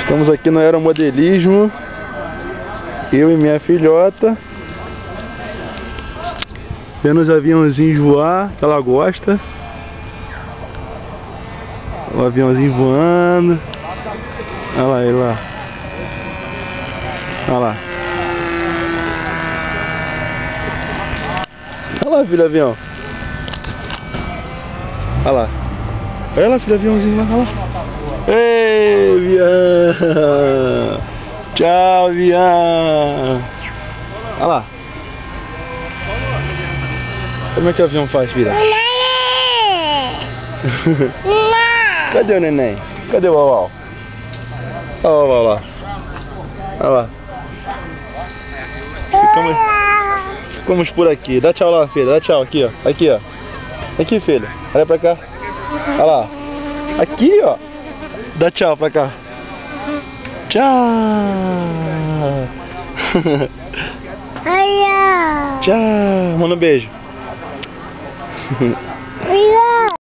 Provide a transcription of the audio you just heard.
Estamos aqui no aeromodelismo, eu e minha filhota, vendo os aviãozinhos voar, que ela gosta. O aviãozinho voando. Olha lá ele lá. Olha lá. Olha lá, filho avião. Olha lá. Olha lá, filho aviãozinho lá. Olha lá. Ei, avião. Tchau, avião. Olha lá. Como é que o avião faz, filha? Cadê o neném? Cadê o Uau? Olha o Uau lá. Olha lá. Ficamos por aqui. Dá tchau lá, filha. Dá tchau. Aqui, ó. Aqui, ó. Aqui, filha. Olha pra cá. Olha lá. Aqui, ó. Dá tchau pra cá. Tchau. Tchau. Manda um beijo.